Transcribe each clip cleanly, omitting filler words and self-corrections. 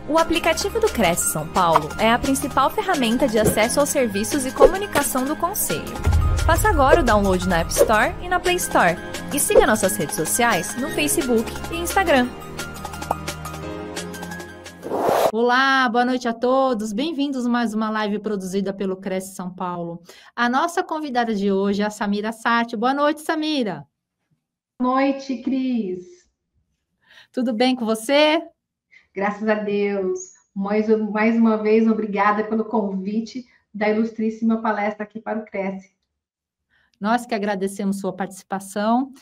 O aplicativo do Cresce São Paulo é a principal ferramenta de acesso aos serviços e comunicação do Conselho. Faça agora o download na App Store e na Play Store. E siga nossas redes sociais no Facebook e Instagram. Olá, boa noite a todos. Bem-vindos a mais uma live produzida pelo Cresce São Paulo. A nossa convidada de hoje é a Samira Sati. Boa noite, Samira. Boa noite, Cris. Tudo bem com você? Graças a Deus. Mais uma vez, obrigada pelo convite da ilustríssima palestra aqui para o Cresce. Nós que agradecemos sua participação.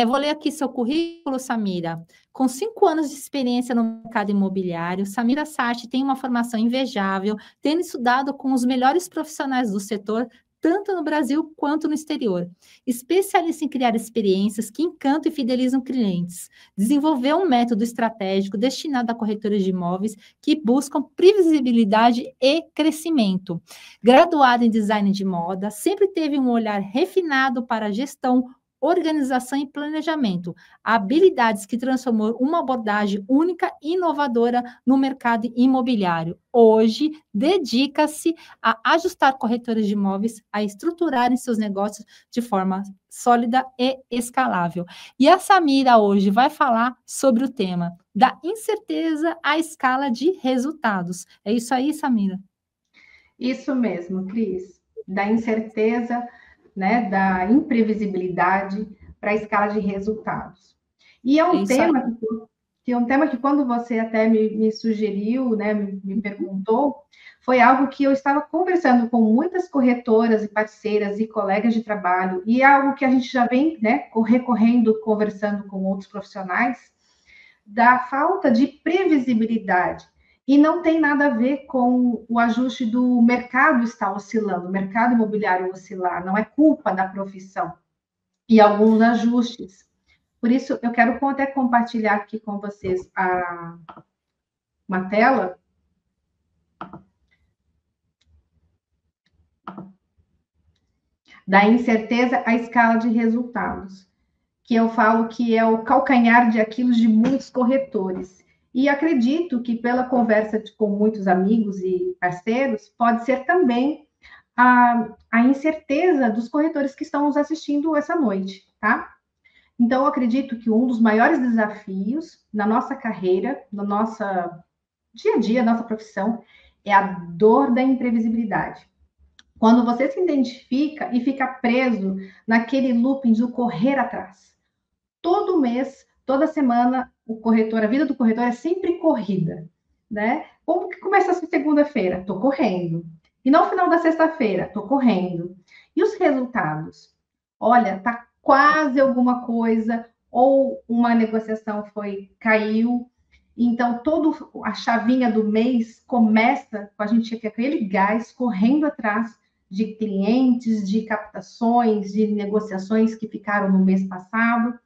Vou ler aqui seu currículo, Samira. Com 5 anos de experiência no mercado imobiliário, Samira Sati tem uma formação invejável, tendo estudado com os melhores profissionais do setor, tanto no Brasil quanto no exterior. Especialista em criar experiências que encantam e fidelizam clientes. Desenvolveu um método estratégico destinado a corretores de imóveis que buscam previsibilidade e crescimento. Graduada em design de moda, sempre teve um olhar refinado para a gestão, organização e planejamento, habilidades que transformou uma abordagem única e inovadora no mercado imobiliário. Hoje, dedica-se a ajustar corretores de imóveis a estruturarem seus negócios de forma sólida e escalável. E a Samira hoje vai falar sobre o tema da incerteza à escala de resultados. É isso aí, Samira? Isso mesmo, Cris. Da incerteza, né, da imprevisibilidade para a escala de resultados. E é um tema que quando você até me sugeriu, né, me perguntou, foi algo que eu estava conversando com muitas corretoras e parceiras e colegas de trabalho, e é algo que a gente já vem, né, recorrendo, conversando com outros profissionais, da falta de previsibilidade. E não tem nada a ver com o ajuste do mercado estar oscilando, o mercado imobiliário oscilar, não é culpa da profissão. E alguns ajustes. Por isso, eu quero até compartilhar aqui com vocês uma tela. Da incerteza à escala de resultados, que eu falo que é o calcanhar de Aquiles de muitos corretores. E acredito que pela conversa com muitos amigos e parceiros, pode ser também a incerteza dos corretores que estão nos assistindo essa noite, tá? Então, eu acredito que um dos maiores desafios na nossa carreira, no nosso dia a dia, nossa profissão, é a dor da imprevisibilidade. Quando você se identifica e fica preso naquele looping de correr atrás. Todo mês, toda semana, a vida do corretor é sempre corrida, né? Como que começa essa segunda-feira? Estou correndo. E no final da sexta-feira, estou correndo. E os resultados? Olha, tá quase alguma coisa, ou uma negociação caiu. Então, toda a chavinha do mês começa com a gente com aquele gás correndo atrás de clientes, de captações, de negociações que ficaram no mês passado.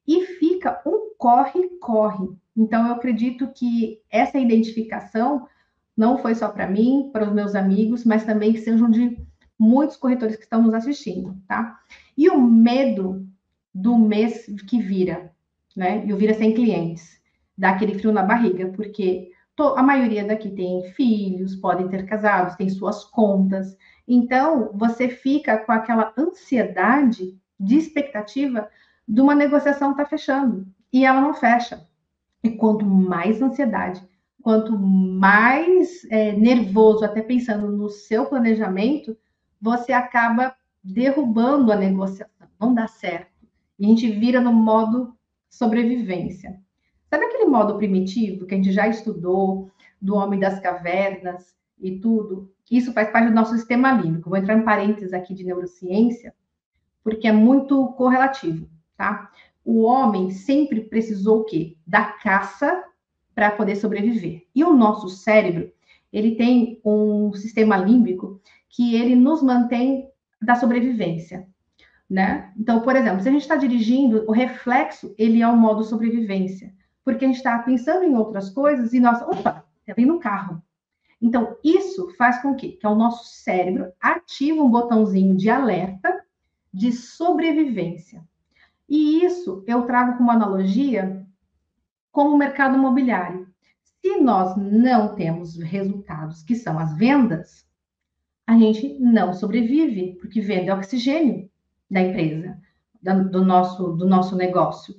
E fica um corre-corre. Então, eu acredito que essa identificação não foi só para mim, para os meus amigos, mas também que sejam de muitos corretores que estão nos assistindo, tá? E o medo do mês que vira, né? E o vira sem clientes. Dá aquele frio na barriga, porque a maioria daqui tem filhos, podem ter casados, tem suas contas. Então, você fica com aquela ansiedade de expectativa de uma negociação estar fechando, e ela não fecha. E quanto mais ansiedade, quanto mais nervoso, até pensando no seu planejamento, você acaba derrubando a negociação, não dá certo. E a gente vira no modo sobrevivência. Sabe aquele modo primitivo que a gente já estudou, do homem das cavernas e tudo? Isso faz parte do nosso sistema límbico. Vou entrar em parênteses aqui de neurociência, porque é muito correlativo. Tá? O homem sempre precisou o quê? Da caça para poder sobreviver. E o nosso cérebro, ele tem um sistema límbico que ele nos mantém da sobrevivência, né? Então, por exemplo, se a gente está dirigindo, o reflexo, ele é o modo sobrevivência, porque a gente está pensando em outras coisas e nossa, opa, tá vindo um carro. Então, isso faz com que o nosso cérebro ative um botãozinho de alerta de sobrevivência. E isso eu trago como analogia com o mercado imobiliário. Se nós não temos resultados, que são as vendas, a gente não sobrevive, porque venda é oxigênio da empresa, do nosso negócio.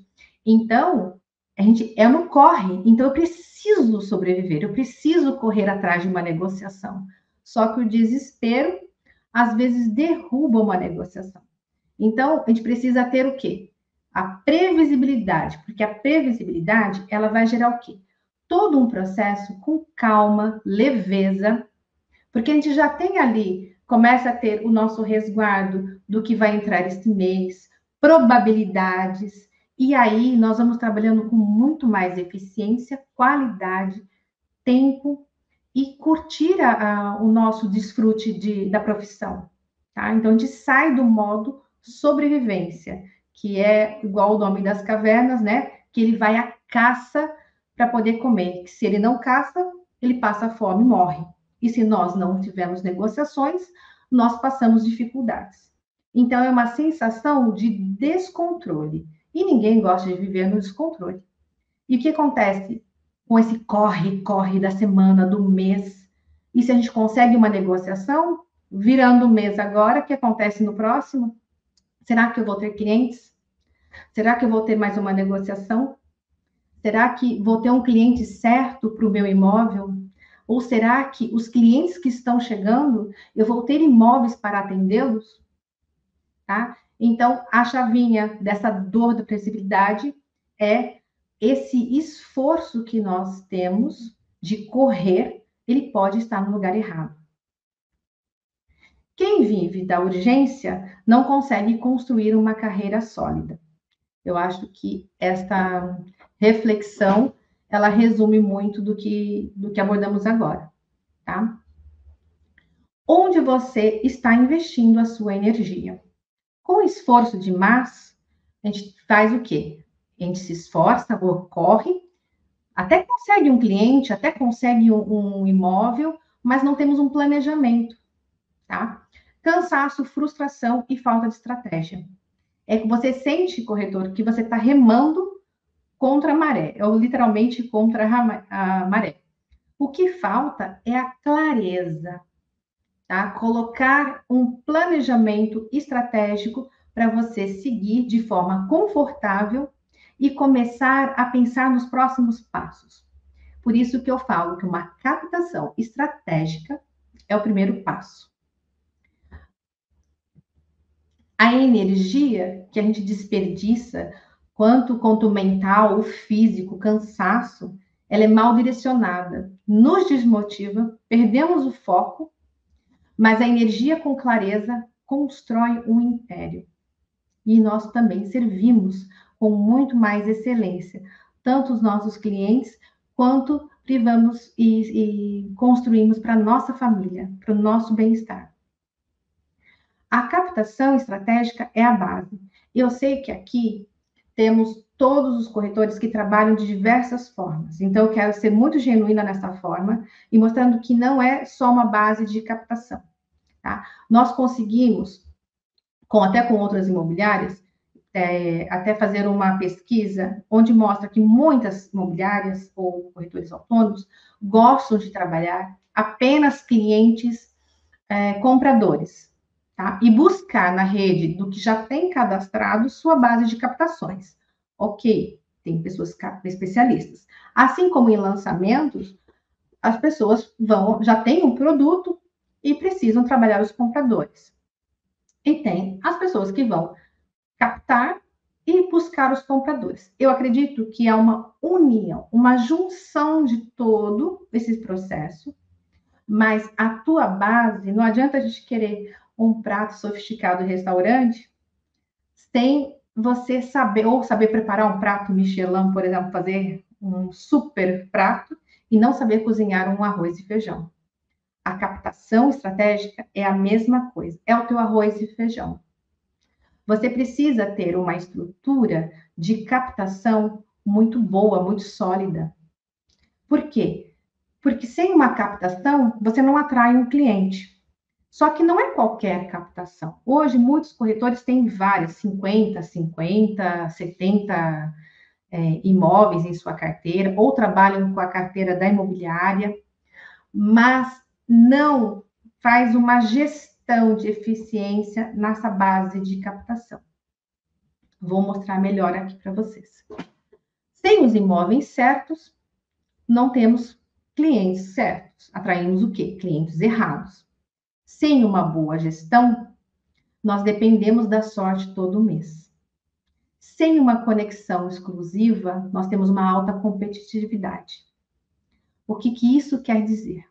Então, a gente é no corre, então eu preciso sobreviver, eu preciso correr atrás de uma negociação. Só que o desespero, às vezes, derruba uma negociação. Então, a gente precisa ter o quê? A previsibilidade, porque a previsibilidade, ela vai gerar o quê? Todo um processo com calma, leveza, porque a gente já tem ali, começa a ter o nosso resguardo do que vai entrar este mês, probabilidades, e aí nós vamos trabalhando com muito mais eficiência, qualidade, tempo e curtir o nosso desfrute da profissão. Tá? Então, a gente sai do modo sobrevivência, que é igual o nome das cavernas, né? Que ele vai à caça para poder comer. Que se ele não caça, ele passa fome e morre. E se nós não tivermos negociações, nós passamos dificuldades. Então, é uma sensação de descontrole. E ninguém gosta de viver no descontrole. E o que acontece com esse corre da semana, do mês? E se a gente consegue uma negociação, virando o mês agora, o que acontece no próximo? Será que eu vou ter clientes? Será que eu vou ter mais uma negociação? Será que vou ter um cliente certo para o meu imóvel? Ou será que os clientes que estão chegando, eu vou ter imóveis para atendê-los? Tá? Então, a chavinha dessa dor da previsibilidade é esse esforço que nós temos de correr, ele pode estar no lugar errado. Quem vive da urgência não consegue construir uma carreira sólida. Eu acho que esta reflexão, ela resume muito do que abordamos agora, tá? Onde você está investindo a sua energia? Com esforço demais, a gente faz o quê? A gente se esforça, corre, até consegue um cliente, até consegue um imóvel, mas não temos um planejamento, tá? Cansaço, frustração e falta de estratégia. É que você sente, corretor, que você está remando contra a maré, ou literalmente contra a maré. O que falta é a clareza, tá? Colocar um planejamento estratégico para você seguir de forma confortável e começar a pensar nos próximos passos. Por isso que eu falo que uma captação estratégica é o primeiro passo. A energia que a gente desperdiça, quanto mental, o físico, cansaço, ela é mal direcionada, nos desmotiva, perdemos o foco, mas a energia com clareza constrói um império. E nós também servimos com muito mais excelência, tanto os nossos clientes, quanto privamos e construímos para a nossa família, para o nosso bem-estar. A captação estratégica é a base. Eu sei que aqui temos todos os corretores que trabalham de diversas formas. Então, eu quero ser muito genuína nessa forma e mostrando que não é só uma base de captação. Tá? Nós conseguimos, até com outras imobiliárias, até fazer uma pesquisa onde mostra que muitas imobiliárias ou corretores autônomos gostam de trabalhar apenas clientes compradores. Tá? E buscar na rede do que já tem cadastrado sua base de captações. Ok, tem pessoas especialistas. Assim como em lançamentos, as pessoas já têm um produto e precisam trabalhar os compradores. E tem as pessoas que vão captar e buscar os compradores. Eu acredito que é uma união, uma junção de todo esse processo, mas a tua base, não adianta a gente querer um prato sofisticado em restaurante sem você saber preparar um prato Michelin, por exemplo, fazer um super prato e não saber cozinhar um arroz e feijão. A captação estratégica é a mesma coisa, é o teu arroz e feijão. Você precisa ter uma estrutura de captação muito boa, muito sólida. Por quê? Porque sem uma captação, você não atrai um cliente. Só que não é qualquer captação. Hoje, muitos corretores têm várias, 50, 70 imóveis em sua carteira, ou trabalham com a carteira da imobiliária, mas não faz uma gestão de eficiência nessa base de captação. Vou mostrar melhor aqui para vocês. Sem os imóveis certos, não temos clientes certos. Atraímos o quê? Clientes errados. Sem uma boa gestão, nós dependemos da sorte todo mês. Sem uma conexão exclusiva, nós temos uma alta competitividade. O que isso quer dizer?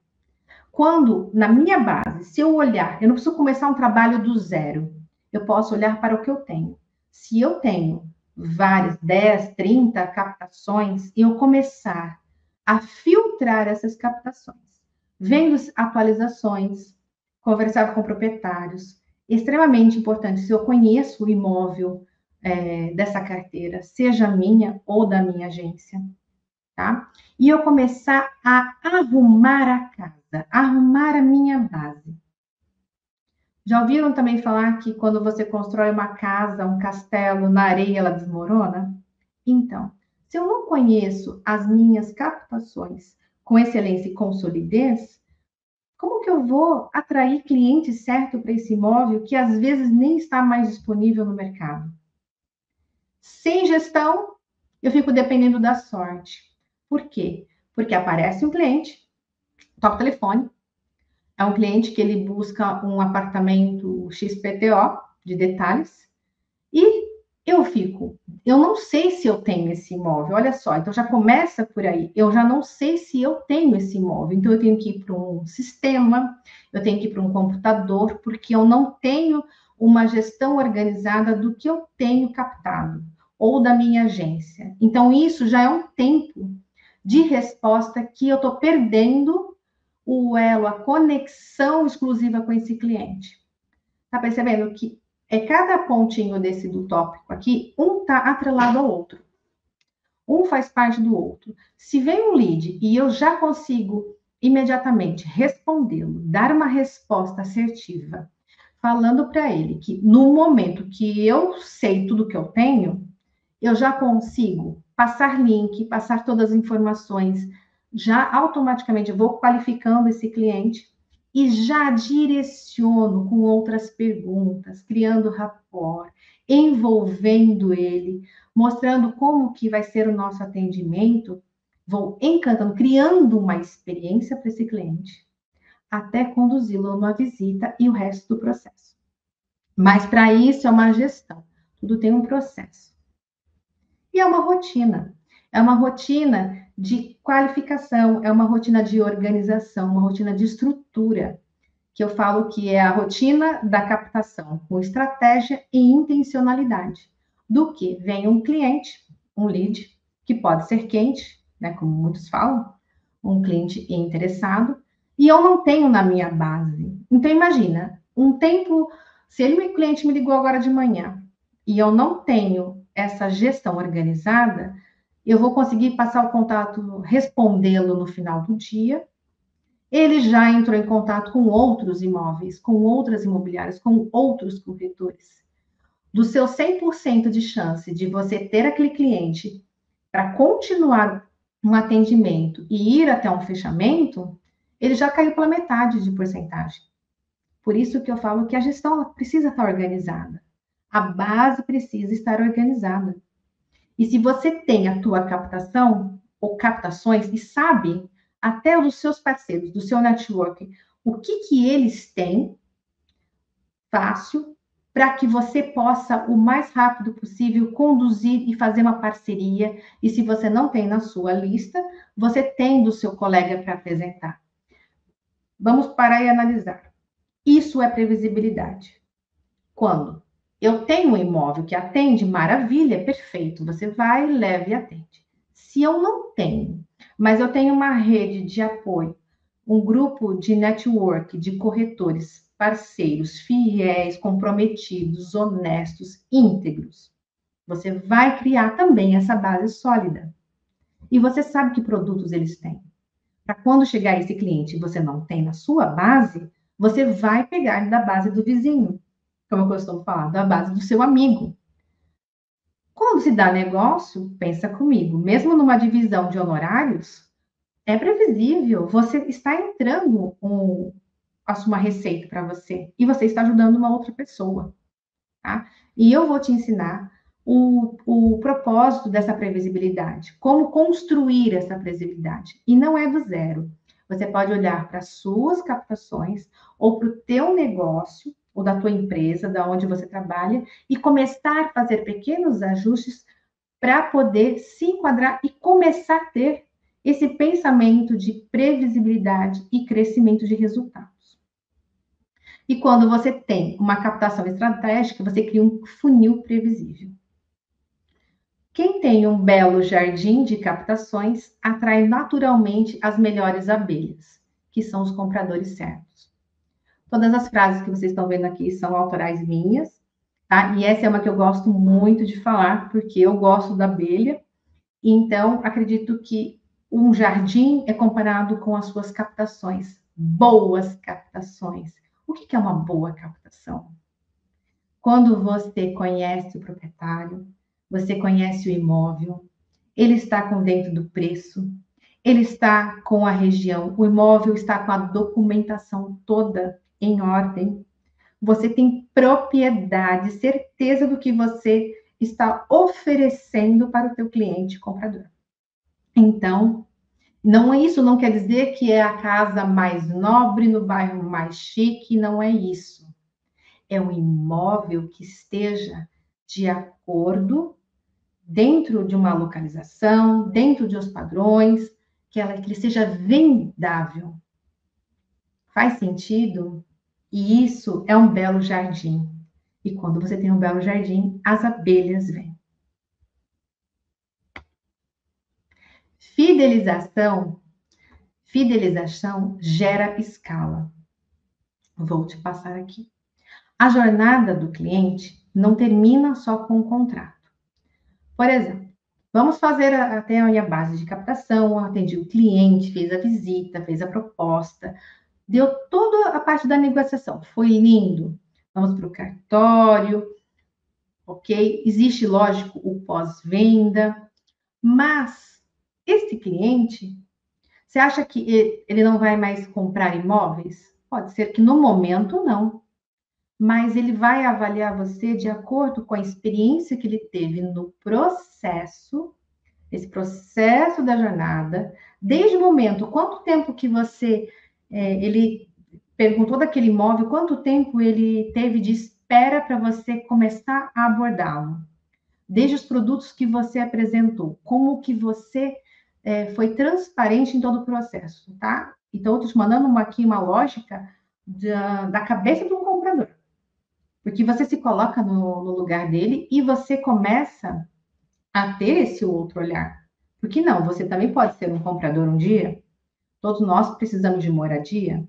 Quando, na minha base, se eu olhar, eu não preciso começar um trabalho do zero. Eu posso olhar para o que eu tenho. Se eu tenho várias, 10, 30 captações, e eu começar a filtrar essas captações, vendo atualizações, conversar com proprietários, extremamente importante, se eu conheço o imóvel dessa carteira, seja minha ou da minha agência, tá? E eu começar a arrumar a casa, arrumar a minha base. Já ouviram também falar que quando você constrói uma casa, um castelo, na areia ela desmorona? Então, se eu não conheço as minhas captações com excelência e com solidez, como que eu vou atrair cliente certo para esse imóvel que às vezes nem está mais disponível no mercado? Sem gestão, eu fico dependendo da sorte. Por quê? Porque aparece um cliente, toca o telefone, é um cliente que ele busca um apartamento XPTO, de detalhes, e eu não sei se eu tenho esse imóvel, olha só, então já começa por aí, eu já não sei se eu tenho esse imóvel, então eu tenho que ir para um sistema, eu tenho que ir para um computador, porque eu não tenho uma gestão organizada do que eu tenho captado, ou da minha agência. Então isso já é um tempo de resposta que eu estou perdendo o elo, a conexão exclusiva com esse cliente. Tá percebendo que cada pontinho do tópico aqui, um tá atrelado ao outro. Um faz parte do outro. Se vem um lead e eu já consigo imediatamente respondê-lo, dar uma resposta assertiva, falando para ele que no momento que eu sei tudo que eu tenho, eu já consigo passar link, passar todas as informações, já automaticamente vou qualificando esse cliente e já direciono com outras perguntas, criando rapport, envolvendo ele, mostrando como que vai ser o nosso atendimento, vou encantando, criando uma experiência para esse cliente, até conduzi-lo a uma visita e o resto do processo. Mas para isso é uma gestão, tudo tem um processo. E é uma rotina de qualificação, é uma rotina de organização, uma rotina de estrutura, que eu falo que é a rotina da captação, com estratégia e intencionalidade. Do que vem um cliente, um lead, que pode ser quente, né, como muitos falam, um cliente interessado, e eu não tenho na minha base. Então, imagina, se o cliente me ligou agora de manhã, e eu não tenho essa gestão organizada, eu vou conseguir passar o contato, respondê-lo no final do dia. Ele já entrou em contato com outros imóveis, com outras imobiliárias, com outros corretores. Do seu 100% de chance de você ter aquele cliente para continuar um atendimento e ir até um fechamento, ele já caiu pela metade de porcentagem. Por isso que eu falo que a gestão precisa estar organizada. A base precisa estar organizada. E se você tem a tua captação ou captações e sabe até dos seus parceiros, do seu network, o que eles têm, fácil, para que você possa, o mais rápido possível, conduzir e fazer uma parceria. E se você não tem na sua lista, você tem do seu colega para apresentar. Vamos parar e analisar. Isso é previsibilidade. Quando eu tenho um imóvel que atende, maravilha, perfeito. Você vai, leva e atende. Se eu não tenho, mas eu tenho uma rede de apoio, um grupo de network, de corretores, parceiros, fiéis, comprometidos, honestos, íntegros, você vai criar também essa base sólida. E você sabe que produtos eles têm. Para quando chegar esse cliente e você não tem na sua base, você vai pegar da base do vizinho, como eu costumo falar, da base do seu amigo. Quando se dá negócio, pensa comigo, mesmo numa divisão de honorários, é previsível, você está entrando uma receita para você e você está ajudando uma outra pessoa, tá? E eu vou te ensinar o propósito dessa previsibilidade, como construir essa previsibilidade. E não é do zero. Você pode olhar para as suas captações ou para o teu negócio ou da tua empresa, da onde você trabalha, e começar a fazer pequenos ajustes para poder se enquadrar e começar a ter esse pensamento de previsibilidade e crescimento de resultados. E quando você tem uma captação estratégica, você cria um funil previsível. Quem tem um belo jardim de captações atrai naturalmente as melhores abelhas, que são os compradores certos. Todas as frases que vocês estão vendo aqui são autorais minhas, tá? E essa é uma que eu gosto muito de falar, porque eu gosto da abelha. Então, acredito que um jardim é comparado com as suas captações, boas captações. O que é uma boa captação? Quando você conhece o proprietário, você conhece o imóvel, ele está com dentro do preço, ele está com a região, o imóvel está com a documentação toda em ordem. Você tem propriedade, certeza do que você está oferecendo para o teu cliente comprador. Então, isso não quer dizer que é a casa mais nobre, no bairro mais chique, não é isso. É um imóvel que esteja de acordo dentro de uma localização, dentro de os padrões, que ele seja vendável. Faz sentido? E isso é um belo jardim. E quando você tem um belo jardim, as abelhas vêm. Fidelização gera escala. Vou te passar aqui. A jornada do cliente não termina só com o contrato. Por exemplo, vamos fazer até a base de captação, atendi o cliente, fez a visita, fez a proposta, deu toda a parte da negociação. Foi lindo. Vamos para o cartório, ok? Existe, lógico, o pós-venda, mas esse cliente, você acha que ele não vai mais comprar imóveis? Pode ser que no momento não, mas ele vai avaliar você de acordo com a experiência que ele teve no processo, esse processo da jornada, desde o momento, quanto tempo que ele perguntou daquele imóvel, quanto tempo ele teve de espera para você começar a abordá-lo. Desde os produtos que você apresentou, como que você foi transparente em todo o processo, tá? Então, eu estou te mandando aqui uma lógica da cabeça de um comprador. Porque você se coloca no lugar dele e você começa a ter esse outro olhar. Porque não, você também pode ser um comprador um dia. Todos nós precisamos de moradia.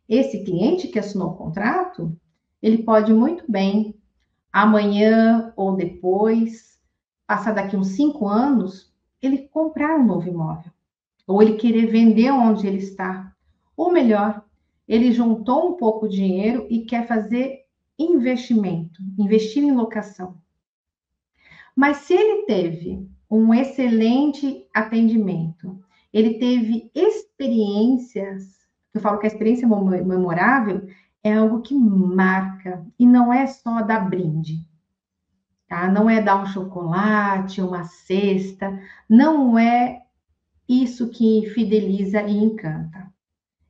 Esse cliente que assinou o contrato, ele pode muito bem, amanhã ou depois, passar daqui uns 5 anos, ele comprar um novo imóvel. Ou ele querer vender onde ele está. Ou melhor, ele juntou um pouco de dinheiro e quer fazer investimento, investir em locação. Mas se ele teve um excelente atendimento, ele teve experiências, eu falo que a experiência memorável é algo que marca, e não é só dar brinde, tá? Não é dar um chocolate, uma cesta, não é isso que fideliza e encanta.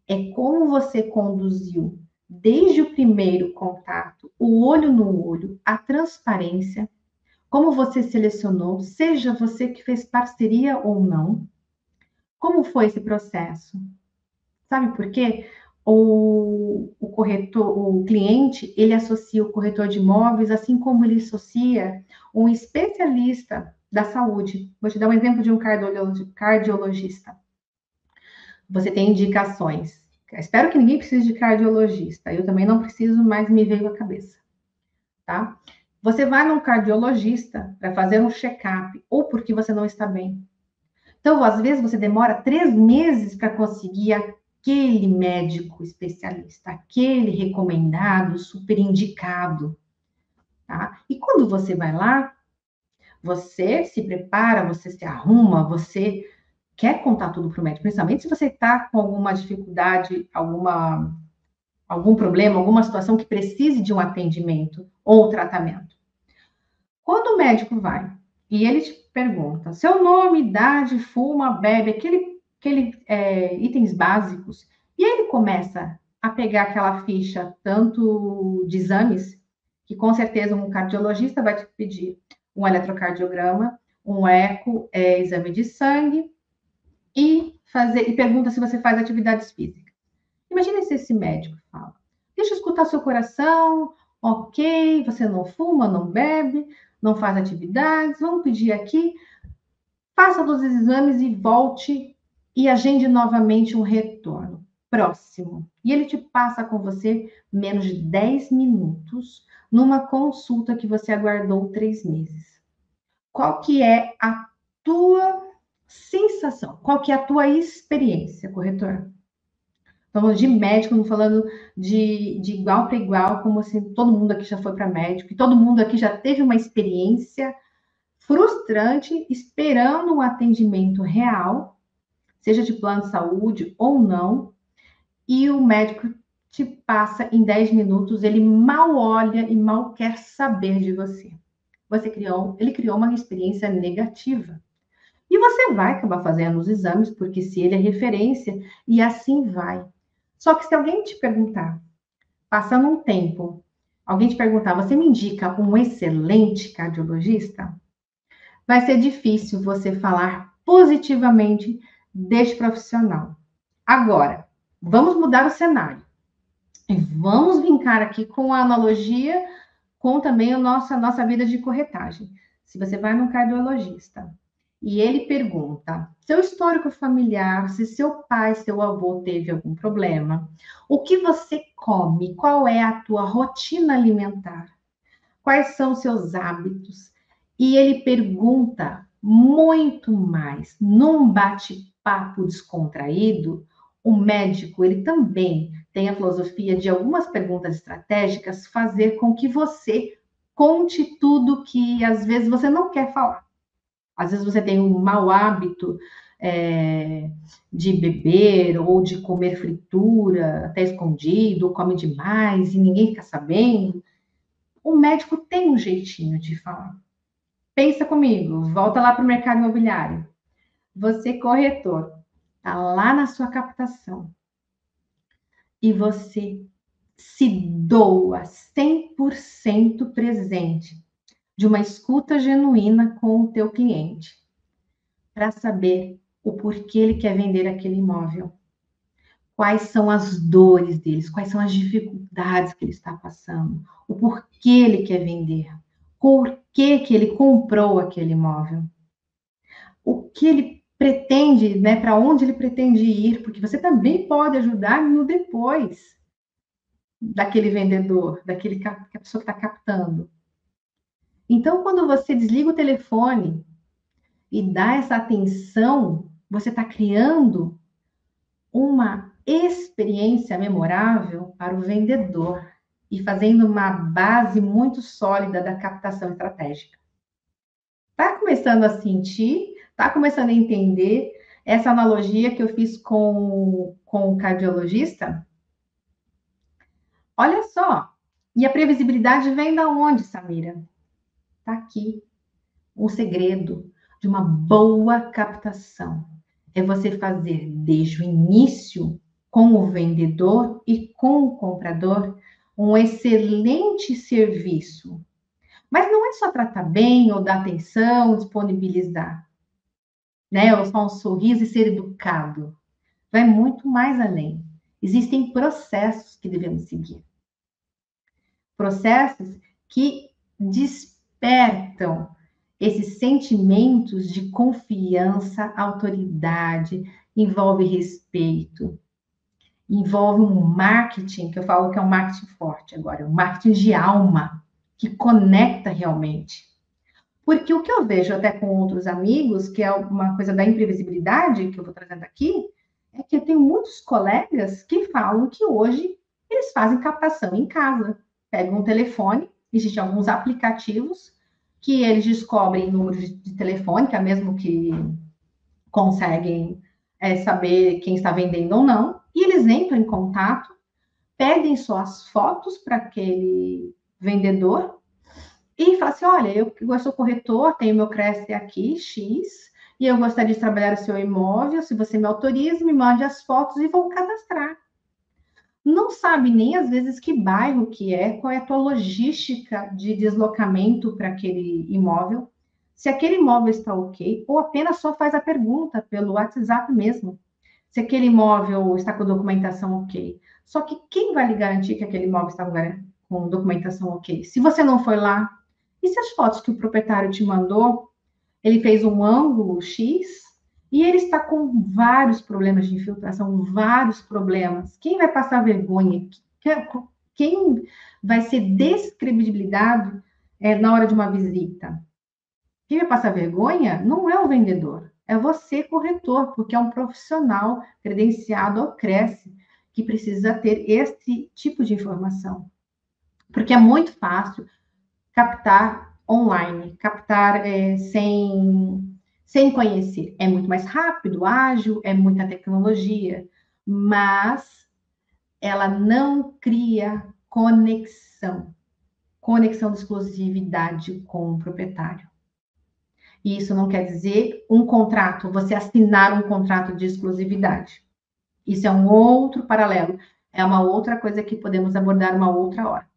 É como você conduziu desde o primeiro contato, o olho no olho, a transparência, como você selecionou, seja você que fez parceria ou não, como foi esse processo? Sabe por quê? O cliente, ele associa o corretor de imóveis, assim como ele associa um especialista da saúde. Vou te dar um exemplo de um cardiologista. Você tem indicações. Espero que ninguém precise de cardiologista. Eu também não preciso, mas me veio à cabeça. Tá? Você vai num cardiologista para fazer um check-up ou porque você não está bem. Então, às vezes, você demora 3 meses para conseguir aquele médico especialista, aquele recomendado, super indicado. Tá? E quando você vai lá, você se prepara, você se arruma, você quer contar tudo para o médico, principalmente se você está com alguma dificuldade, algum problema, alguma situação que precise de um atendimento ou tratamento. Quando o médico vai e ele te pergunta seu nome, idade, fuma, bebe, itens básicos, e ele começa a pegar aquela ficha, tanto de exames, que com certeza um cardiologista vai te pedir um eletrocardiograma, um eco, exame de sangue, e pergunta se você faz atividades físicas. Imagina se esse médico fala, deixa eu escutar seu coração, ok, você não fuma, não bebe, não faz atividades, vamos pedir aqui, faça todos os exames e volte e agende novamente um retorno próximo. E ele te passa com você menos de 10 minutos numa consulta que você aguardou 3 meses. Qual que é a tua sensação? Qual que é a tua experiência, corretor? Estamos de médico, não falando de igual para igual, como assim, todo mundo aqui já foi para médico, e todo mundo aqui já teve uma experiência frustrante, esperando um atendimento real, seja de plano de saúde ou não, e o médico te passa em 10 minutos, ele mal olha e mal quer saber de você. Ele criou uma experiência negativa. E você vai acabar fazendo os exames, porque se ele é referência, e assim vai. Só que se alguém te perguntar, passando um tempo, alguém te perguntar, você me indica um excelente cardiologista? Vai ser difícil você falar positivamente deste profissional. Agora, vamos mudar o cenário. E vamos brincar aqui com a analogia com também a nossa vida de corretagem. Se você vai num cardiologista e ele pergunta seu histórico familiar, se seu pai, seu avô teve algum problema, o que você come, qual é a tua rotina alimentar, quais são seus hábitos, e ele pergunta muito mais num bate-papo descontraído, o médico, ele também tem a filosofia de algumas perguntas estratégicas fazer com que você conte tudo que às vezes você não quer falar. Às vezes você tem um mau hábito de beber ou de comer fritura até escondido, ou come demais e ninguém fica sabendo. O médico tem um jeitinho de falar. Pensa comigo, volta lá para o mercado imobiliário. Você, corretor, está lá na sua captação e você se doa 100% presente de uma escuta genuína com o teu cliente para saber o porquê ele quer vender aquele imóvel. Quais são as dores deles, quais são as dificuldades que ele está passando, o porquê ele quer vender, por que ele comprou aquele imóvel, o que ele pretende, né, para onde ele pretende ir, porque você também pode ajudar no depois daquele vendedor, daquele que a pessoa que está captando. Então, quando você desliga o telefone e dá essa atenção, você está criando uma experiência memorável para o vendedor e fazendo uma base muito sólida da captação estratégica. Está começando a sentir, está começando a entender essa analogia que eu fiz com o cardiologista? Olha só, e a previsibilidade vem da onde, Samira? Está aqui. O segredo de uma boa captação é você fazer desde o início com o vendedor e com o comprador um excelente serviço. Mas não é só tratar bem ou dar atenção, disponibilizar, né? Ou só um sorriso e ser educado. Vai muito mais além. Existem processos que devemos seguir. Processos que despertam esses sentimentos de confiança, autoridade, envolve respeito, envolve um marketing, que eu falo que é um marketing forte agora, um marketing de alma, que conecta realmente. Porque o que eu vejo até com outros amigos, que é uma coisa da imprevisibilidade, que eu vou trazendo aqui, é que eu tenho muitos colegas que falam que hoje eles fazem captação em casa. Pegam um telefone, existem alguns aplicativos que eles descobrem número de telefone, que é mesmo que conseguem saber quem está vendendo ou não, e eles entram em contato, pedem suas fotos para aquele vendedor e falam assim, olha, eu sou corretor, tenho meu crédito aqui, X, e eu gostaria de trabalhar o seu imóvel, se você me autoriza, me mande as fotos e vou cadastrar. Não sabe nem, às vezes, que bairro que é, qual é a tua logística de deslocamento para aquele imóvel, se aquele imóvel está ok, ou apenas só faz a pergunta pelo WhatsApp mesmo, se aquele imóvel está com documentação ok. Só que quem vai lhe garantir que aquele imóvel está com documentação ok? Se você não foi lá, e se as fotos que o proprietário te mandou, ele fez um ângulo X e ele está com vários problemas de infiltração, vários problemas. Quem vai passar vergonha? Quem vai ser descredibilizado na hora de uma visita? Quem vai passar vergonha não é o vendedor, é você, corretor, porque é um profissional credenciado ao Cresce que precisa ter esse tipo de informação. Porque é muito fácil captar online, captar sem conhecer. É muito mais rápido, ágil, é muita tecnologia, mas ela não cria conexão de exclusividade com o proprietário. E isso não quer dizer um contrato, você assinar um contrato de exclusividade. Isso é um outro paralelo, é uma outra coisa que podemos abordar uma outra hora,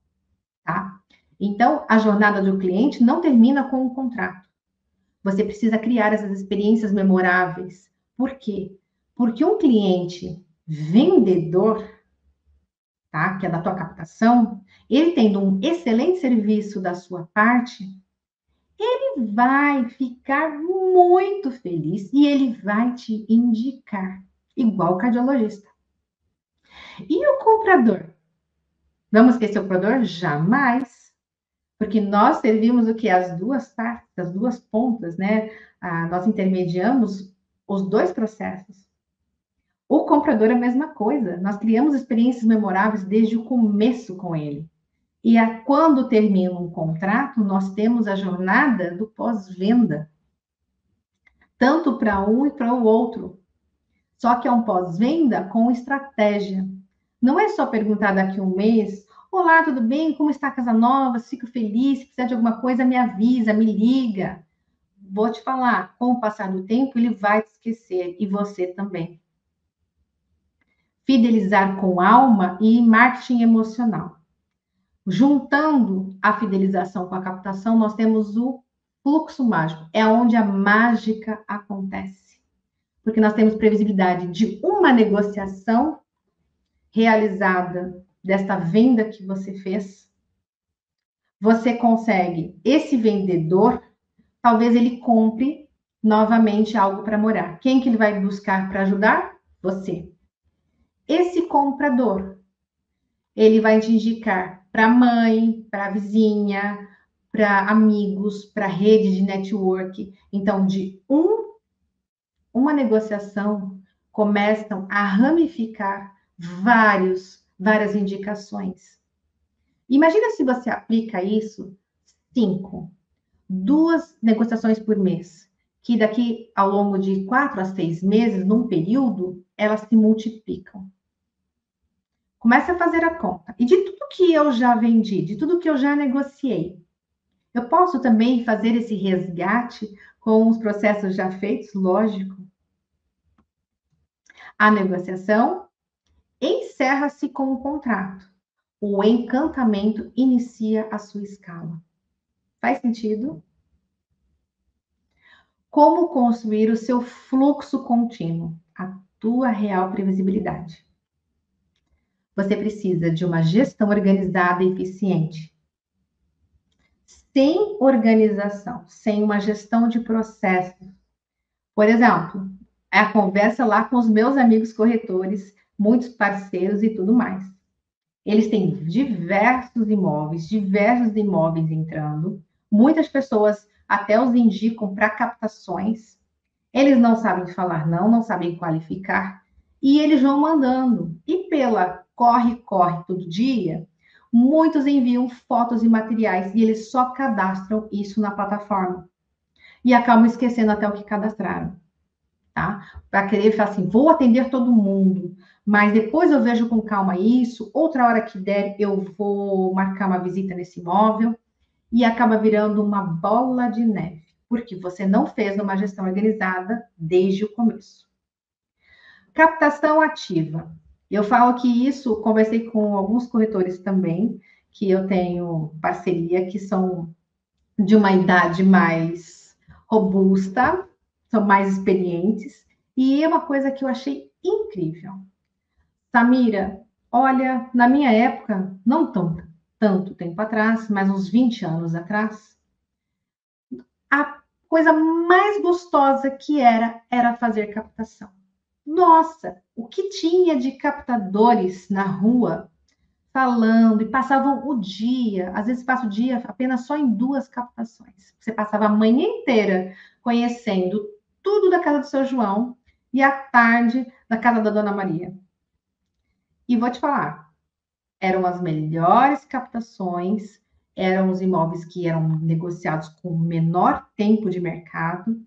tá? Então, a jornada do cliente não termina com um contrato. Você precisa criar essas experiências memoráveis. Por quê? Porque um cliente vendedor, tá? Que é da tua captação, ele tendo um excelente serviço da sua parte, ele vai ficar muito feliz e ele vai te indicar, igual o cardiologista. E o comprador? Vamos esquecer o comprador? Jamais. Porque nós servimos o que? As duas partes, as duas pontas, né? Nós intermediamos os dois processos. O comprador é a mesma coisa. Nós criamos experiências memoráveis desde o começo com ele. E quando termina um contrato, nós temos a jornada do pós-venda. Tanto para um e para o outro. Só que é um pós-venda com estratégia. Não é só perguntar daqui a um mês, olá, tudo bem? Como está a casa nova? Fico feliz. Se precisar de alguma coisa, me avisa, me liga. Vou te falar, com o passar do tempo, ele vai te esquecer. E você também. Fidelizar com alma e marketing emocional. Juntando a fidelização com a captação, nós temos o fluxo mágico. É onde a mágica acontece. Porque nós temos previsibilidade de uma negociação realizada desta venda que você fez. Você consegue, esse vendedor, talvez ele compre novamente algo para morar. Quem que ele vai buscar para ajudar? Você. Esse comprador, ele vai te indicar para a mãe, para a vizinha, para amigos, para rede de network. Então, de uma negociação, começam a ramificar várias indicações. Imagina se você aplica isso 2 negociações por mês, que daqui ao longo de 4 a 6 meses, num período, elas se multiplicam. Comece a fazer a conta. E de tudo que eu já vendi, de tudo que eu já negociei, eu posso também fazer esse resgate com os processos já feitos, lógico. A negociação encerra-se com o contrato. O encantamento inicia a sua escala. Faz sentido? Como construir o seu fluxo contínuo, a tua real previsibilidade? Você precisa de uma gestão organizada e eficiente. Sem organização, sem uma gestão de processos. Por exemplo, a conversa lá com os meus amigos corretores, muitos parceiros e tudo mais. Eles têm diversos imóveis entrando. Muitas pessoas até os indicam para captações. Eles não sabem falar não sabem qualificar. E eles vão mandando. E pela corre todo dia, Muitos enviam fotos e materiais e eles só cadastram isso na plataforma. E acabam esquecendo até o que cadastraram, tá? Para querer falar assim, vou atender todo mundo, mas depois eu vejo com calma isso, outra hora que der eu vou marcar uma visita nesse imóvel, e acaba virando uma bola de neve, porque você não fez uma gestão organizada desde o começo. Captação ativa. Eu falo que isso, conversei com alguns corretores também, que eu tenho parceria, que são de uma idade mais robusta, são mais experientes, e é uma coisa que eu achei incrível. Samira, olha, na minha época, não tanto tempo atrás, mas uns 20 anos atrás, a coisa mais gostosa que era fazer captação. Nossa, o que tinha de captadores na rua falando e passavam o dia, às vezes passa o dia apenas só em 2 captações. Você passava a manhã inteira conhecendo tudo da casa do seu João e à tarde da casa da Dona Maria. E vou te falar, eram as melhores captações, eram os imóveis que eram negociados com menor tempo de mercado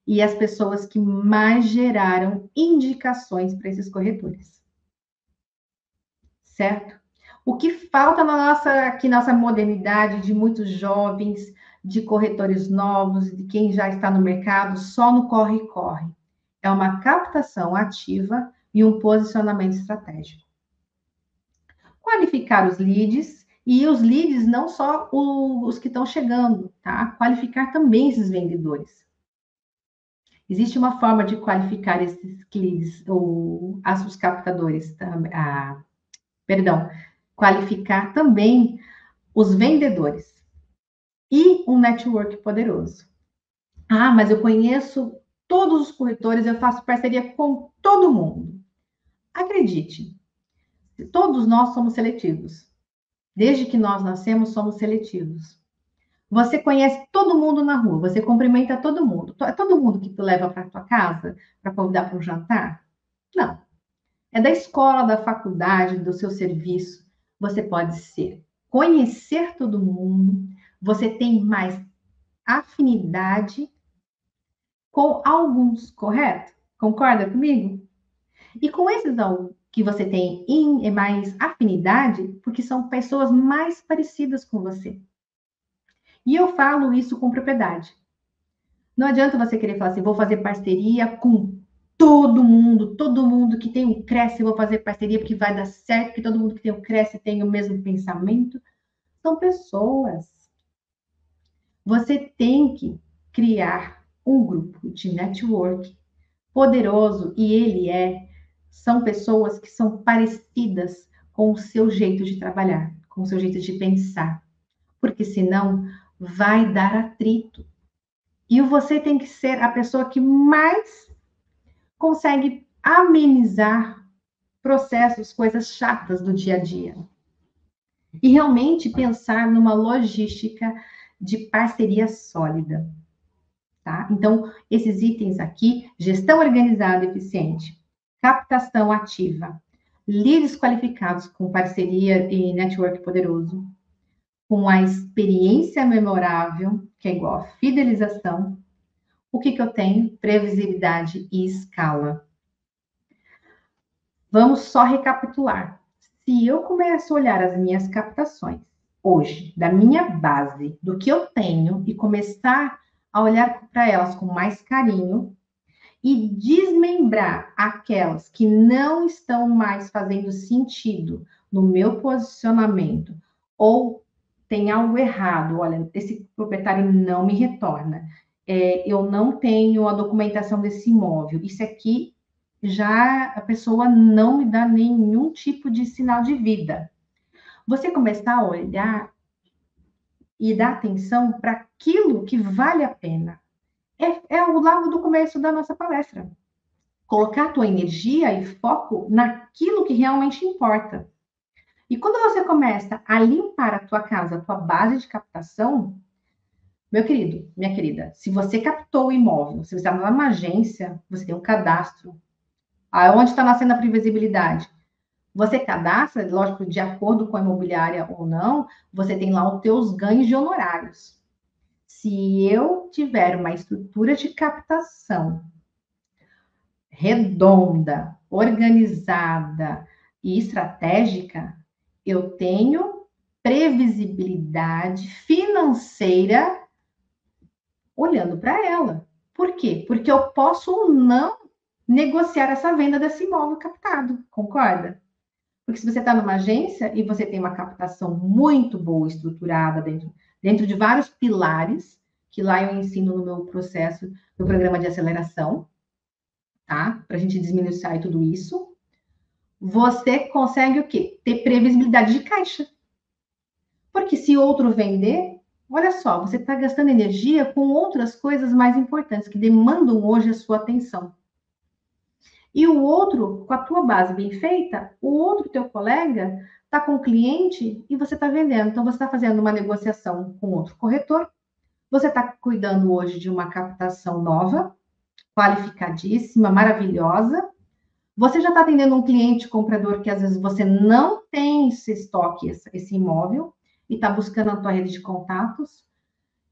e as pessoas que mais geraram indicações para esses corretores. Certo? O que falta nossa modernidade de muitos jovens, de corretores novos, de quem já está no mercado, só no corre-corre. É uma captação ativa e um posicionamento estratégico. Qualificar os leads, e os leads não só os que estão chegando, tá? Qualificar também esses vendedores. Existe uma forma de qualificar esses leads, ou os captadores, qualificar também os vendedores e um network poderoso. Ah, mas eu conheço todos os corretores, eu faço parceria com todo mundo. Acredite, todos nós somos seletivos. Desde que nós nascemos, somos seletivos. Você conhece todo mundo na rua, você cumprimenta todo mundo. É todo mundo que tu leva para tua casa para convidar para um jantar? Não. É da escola, da faculdade, do seu serviço. Você pode conhecer todo mundo, você tem mais afinidade com alguns, correto? Concorda comigo? E com esses que você tem mais afinidade, porque são pessoas mais parecidas com você. E eu falo isso com propriedade. Não adianta você querer falar assim, vou fazer parceria com todo mundo que tem um Cresce, vou fazer parceria porque vai dar certo, porque todo mundo que tem um Cresce tem o mesmo pensamento. São pessoas. Você tem que criar um grupo de network poderoso, e são pessoas que são parecidas com o seu jeito de trabalhar, com o seu jeito de pensar, porque senão vai dar atrito. E você tem que ser a pessoa que mais consegue amenizar processos, coisas chatas do dia a dia. E realmente pensar numa logística de parceria sólida. Tá? Então, esses itens aqui, gestão organizada e eficiente, captação ativa, leads qualificados com parceria e network poderoso, com a experiência memorável, que é igual a fidelização. O que eu tenho? Previsibilidade e escala. Vamos só recapitular. Se eu começo a olhar as minhas captações hoje, da minha base, do que eu tenho, e começar a olhar para elas com mais carinho e desmembrar aquelas que não estão mais fazendo sentido no meu posicionamento, ou tem algo errado, olha, esse proprietário não me retorna, eu não tenho a documentação desse imóvel, isso aqui já a pessoa não me dá nenhum tipo de sinal de vida. Você começar a olhar e dar atenção para aquilo que vale a pena. É o lado do começo da nossa palestra. Colocar a tua energia e foco naquilo que realmente importa. E quando você começa a limpar a tua casa, a tua base de captação, meu querido, minha querida, se você captou o imóvel, se você está numa agência, você tem um cadastro. Aonde está nascendo a previsibilidade? Você cadastra, lógico, de acordo com a imobiliária ou não, você tem lá os teus ganhos de honorários. Se eu tiver uma estrutura de captação redonda, organizada e estratégica, eu tenho previsibilidade financeira olhando para ela. Por quê? Porque eu posso ou não negociar essa venda desse imóvel captado, concorda? Porque se você está numa agência e você tem uma captação muito boa, estruturada, dentro de vários pilares, que lá eu ensino no meu processo, no programa de aceleração, tá? Para a gente desminuir tudo isso, você consegue o quê? Ter previsibilidade de caixa. Porque se outro vender, olha só, você está gastando energia com outras coisas mais importantes que demandam hoje a sua atenção. E o outro, com a tua base bem feita, o outro teu colega está com o cliente e você está vendendo. Então, você está fazendo uma negociação com outro corretor, você está cuidando hoje de uma captação nova, qualificadíssima, maravilhosa. Você já está atendendo um cliente comprador que às vezes você não tem esse estoque, esse imóvel, e está buscando a tua rede de contatos.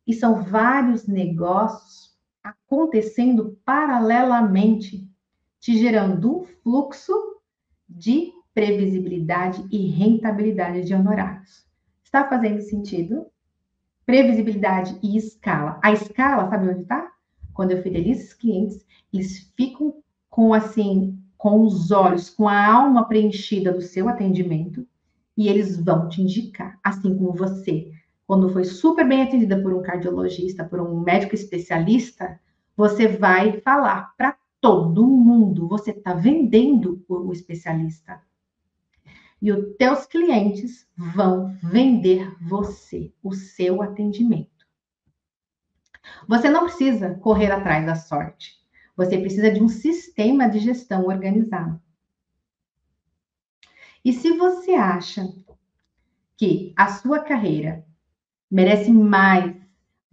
E são vários negócios acontecendo paralelamente, te gerando um fluxo de previsibilidade e rentabilidade de honorários. Está fazendo sentido? Previsibilidade e escala. A escala, sabe onde está? Quando eu fidelizo esses clientes, eles ficam com os olhos, com a alma preenchida do seu atendimento, e eles vão te indicar, assim como você, quando foi super bem atendida por um cardiologista, por um médico especialista, você vai falar para todo mundo, você está vendendo o especialista. E os teus clientes vão vender você, o seu atendimento. Você não precisa correr atrás da sorte. Você precisa de um sistema de gestão organizado. E se você acha que a sua carreira merece mais,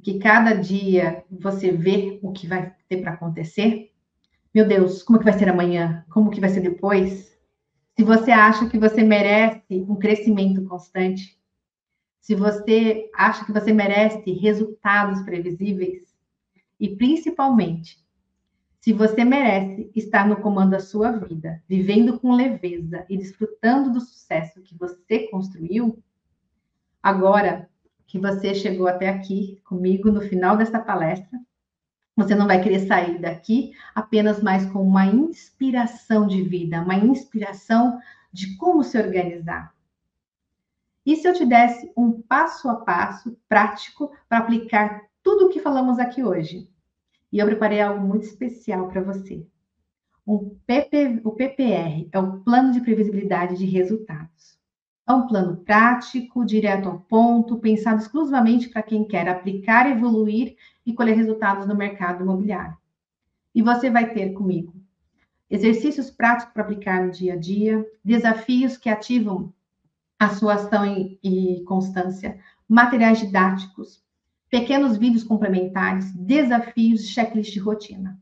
que cada dia você vê o que vai ter para acontecer, meu Deus, como que vai ser amanhã? Como que vai ser depois? Se você acha que você merece um crescimento constante, se você acha que você merece resultados previsíveis, e principalmente, se você merece estar no comando da sua vida, vivendo com leveza e desfrutando do sucesso que você construiu, agora que você chegou até aqui comigo no final dessa palestra, você não vai querer sair daqui apenas mais com uma inspiração de vida, uma inspiração de como se organizar. E se eu te desse um passo a passo prático para aplicar tudo o que falamos aqui hoje? E eu preparei algo muito especial para você. O PPR é o Plano de Previsibilidade de Resultados. É um plano prático, direto ao ponto, pensado exclusivamente para quem quer aplicar, evoluir e colher resultados no mercado imobiliário. E você vai ter comigo exercícios práticos para aplicar no dia a dia, desafios que ativam a sua ação e constância, materiais didáticos, pequenos vídeos complementares, desafios, checklist de rotina.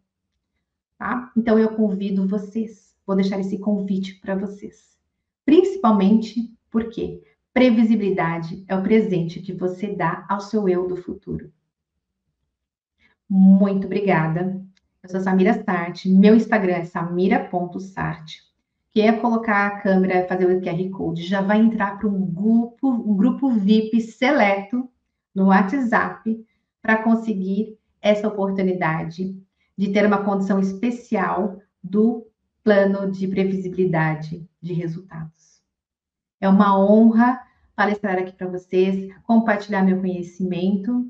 Tá? Então, eu convido vocês, vou deixar esse convite para vocês. Principalmente porque previsibilidade é o presente que você dá ao seu eu do futuro. Muito obrigada. Eu sou Samira Sarte, meu Instagram é samira.sarte. Quem é colocar a câmera, fazer o QR Code, já vai entrar para um grupo VIP seleto no WhatsApp para conseguir essa oportunidade de ter uma condição especial do plano de previsibilidade de resultados. É uma honra palestrar aqui para vocês, compartilhar meu conhecimento.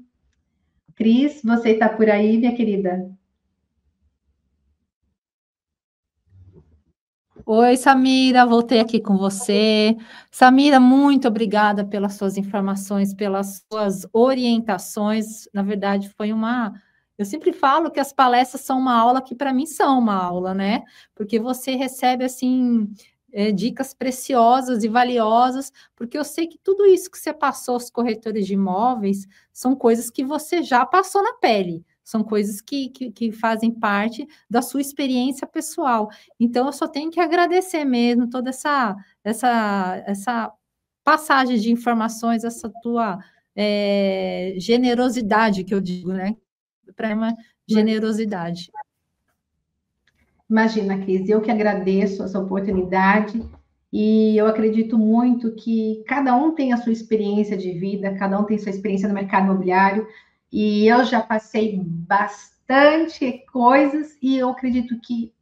Cris, você está por aí, minha querida? Oi, Samira, voltei aqui com você. Samira, muito obrigada pelas suas informações, pelas suas orientações. Na verdade, foi uma... Eu sempre falo que as palestras são uma aula que, para mim, são uma aula, né? Porque você recebe, assim, dicas preciosas e valiosas, porque eu sei que tudo isso que você passou aos corretores de imóveis são coisas que você já passou na pele. são coisas que fazem parte da sua experiência pessoal. Então, eu só tenho que agradecer mesmo toda essa passagem de informações, essa tua generosidade, que eu digo, né? Suprema generosidade. Imagina, Cris, eu que agradeço essa oportunidade e eu acredito muito que cada um tem a sua experiência de vida, cada um tem sua experiência no mercado imobiliário e eu já passei bastante coisas e eu acredito que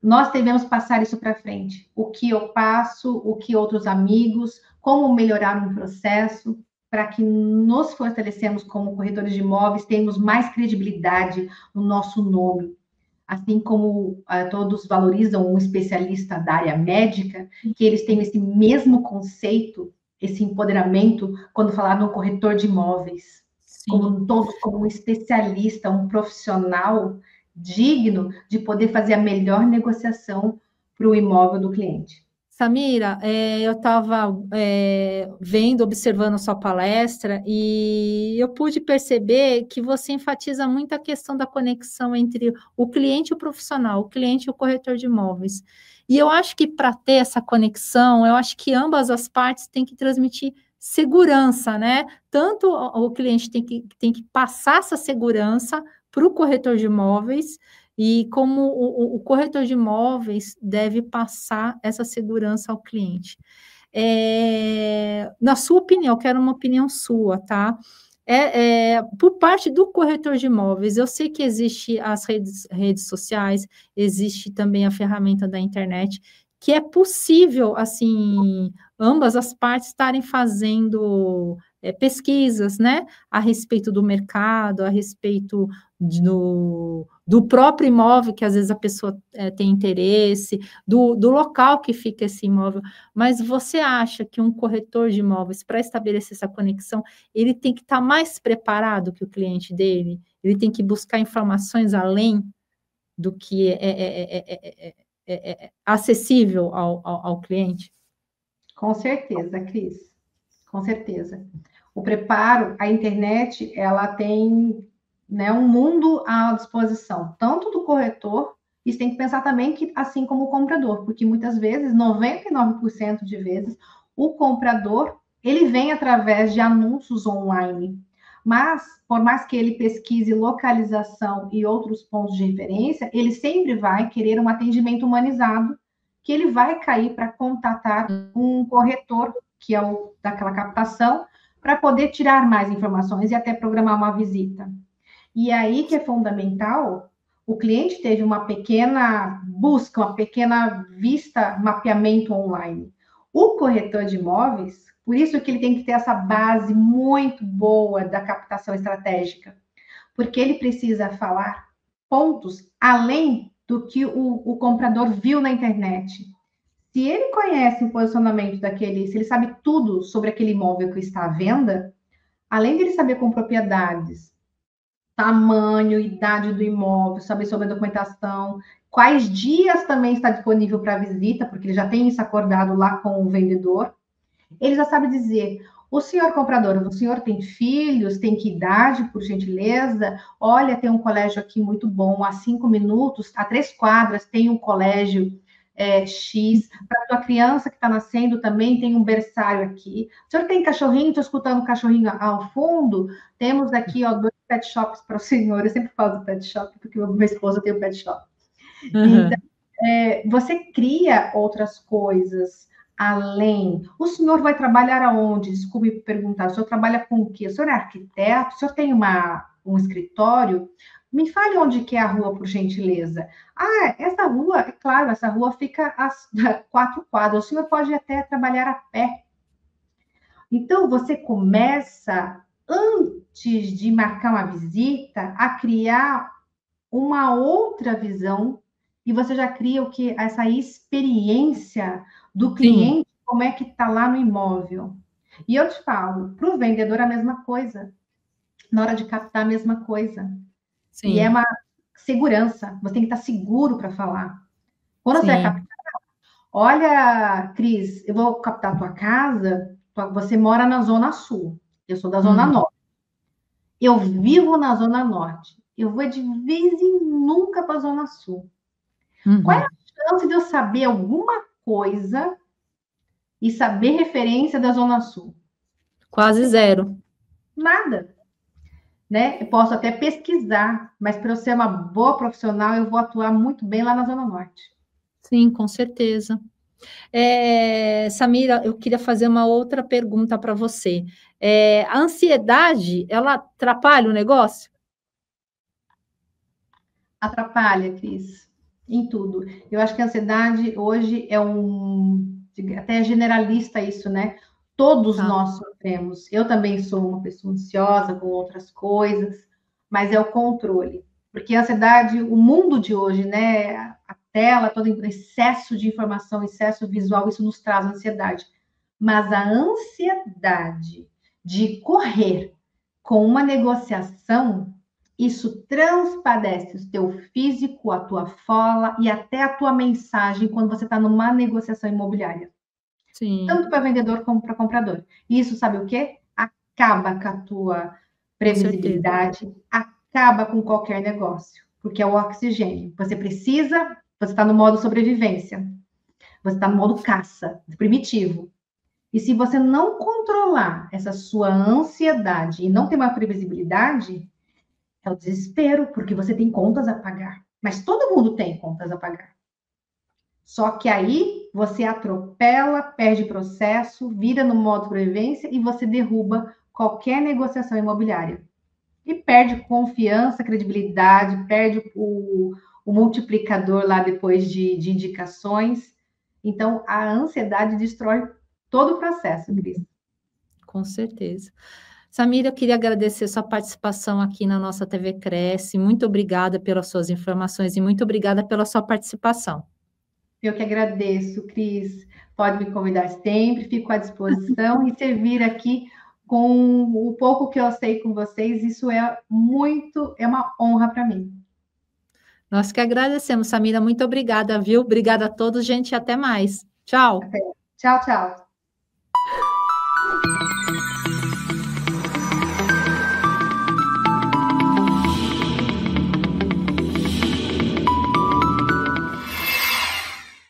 nós devemos passar isso para frente. O que eu passo, o que outros amigos, como melhorar um processo para que nos fortalecemos como corretores de imóveis, tenhamos mais credibilidade no nosso nome. Assim como todos valorizam um especialista da área médica, que eles têm esse mesmo conceito, esse empoderamento, quando falar no corretor de imóveis. Como todos, como um especialista, um profissional digno de poder fazer a melhor negociação para o imóvel do cliente. Samira, eu estava vendo, observando a sua palestra e eu pude perceber que você enfatiza muito a questão da conexão entre o cliente e o profissional, o cliente e o corretor de imóveis. E eu acho que para ter essa conexão, eu acho que ambas as partes têm que transmitir segurança, né? Tanto o cliente tem que passar essa segurança para o corretor de imóveis, e como o corretor de imóveis deve passar essa segurança ao cliente. Na sua opinião, eu quero uma opinião sua, tá? Por parte do corretor de imóveis, eu sei que existe as redes sociais, existe também a ferramenta da internet, que é possível, assim, ambas as partes estarem fazendo pesquisas, né, a respeito do mercado, a respeito do próprio imóvel, que às vezes a pessoa tem interesse, do local que fica esse imóvel, mas você acha que um corretor de imóveis, para estabelecer essa conexão, ele tem que estar mais preparado que o cliente dele? Ele tem que buscar informações além do que acessível ao cliente? Com certeza, Cris, com certeza. O preparo, a internet, ela tem, né, um mundo à disposição, tanto do corretor, e você tem que pensar também que, assim como o comprador, porque muitas vezes, 99% de vezes, o comprador, ele vem através de anúncios online, mas, por mais que ele pesquise localização e outros pontos de referência, ele sempre vai querer um atendimento humanizado, que ele vai cair para contatar um corretor, que é o daquela captação, para poder tirar mais informações e até programar uma visita. E aí que é fundamental, o cliente teve uma pequena busca, uma pequena vista, mapeamento online. O corretor de imóveis, por isso que ele tem que ter essa base muito boa da captação estratégica, porque ele precisa falar pontos além do que o comprador viu na internet. Se ele conhece o posicionamento daquele, se ele sabe tudo sobre aquele imóvel que está à venda, além de ele saber com propriedades, tamanho, idade do imóvel, saber sobre a documentação, quais dias também está disponível para visita, porque ele já tem isso acordado lá com o vendedor, ele já sabe dizer: o senhor comprador, o senhor tem filhos, tem que idade, por gentileza? Olha, tem um colégio aqui muito bom, a 5 minutos, a 3 quadras, tem um colégio X. Para a tua criança que está nascendo também tem um berçário aqui. O senhor tem cachorrinho? Estou escutando o cachorrinho ao fundo. Temos aqui 2 pet shops para o senhor. Eu sempre falo do pet shop, porque minha esposa tem um pet shop. Então, você cria outras coisas além. O senhor vai trabalhar aonde? Desculpe perguntar. O senhor trabalha com o quê? O senhor é arquiteto? O senhor tem um escritório? Me fale onde que é a rua, por gentileza. Essa rua, é claro, essa rua fica a 4 quadras. O senhor pode até trabalhar a pé. Então, você começa, antes de marcar uma visita, a criar uma outra visão e você já cria o que? Essa experiência do cliente, sim, como é que está lá no imóvel. E eu te falo, para o vendedor a mesma coisa. Na hora de captar a mesma coisa. Sim. E é uma segurança. Você tem que estar seguro para falar. Quando, sim, você vai captar, olha, Cris, eu vou captar a tua casa, você mora na Zona Sul. Eu sou da Zona Norte. Eu vivo na Zona Norte. eu vou de vez em nunca para a Zona Sul. Uhum. Qual é a chance de eu saber alguma coisa e saber referência da Zona Sul? Quase zero. Nada. Né? Eu posso até pesquisar, mas para eu ser uma boa profissional, eu vou atuar muito bem lá na Zona Norte. Sim, com certeza. Samira, eu queria fazer uma outra pergunta para você. A ansiedade, ela atrapalha o negócio? Atrapalha, Cris, em tudo. Eu acho que a ansiedade hoje é até generalista isso, né? Todos Tá. nós sofremos. Eu também sou uma pessoa ansiosa com outras coisas, mas é o controle. Porque a ansiedade, o mundo de hoje, né? A tela, todo excesso de informação, excesso visual, isso nos traz ansiedade. Mas a ansiedade de correr com uma negociação, isso transparece o teu físico, a tua fala e até a tua mensagem quando você está numa negociação imobiliária. Sim. Tanto para vendedor como para comprador. E isso sabe o quê? Acaba com a tua previsibilidade, acaba com qualquer negócio, porque é o oxigênio. Você precisa, você está no modo sobrevivência, você está no modo caça, primitivo. E se você não controlar essa sua ansiedade e não ter uma previsibilidade, é o desespero, porque você tem contas a pagar. Mas todo mundo tem contas a pagar. Só que aí você atropela, perde processo, vira no modo sobrevivência e você derruba qualquer negociação imobiliária. E perde confiança, credibilidade, perde o multiplicador lá depois de indicações. Então, a ansiedade destrói todo o processo, Cris. Com certeza. Samira, eu queria agradecer sua participação aqui na nossa TV Cresce. Muito obrigada pelas suas informações e muito obrigada pela sua participação. Eu que agradeço, Cris. Pode me convidar sempre, fico à disposição e servir aqui com o pouco que eu sei com vocês. Isso é uma honra para mim. Nós que agradecemos, Samira. Muito obrigada, viu? Obrigada a todos, gente. Até mais. Tchau. Até. Tchau, tchau.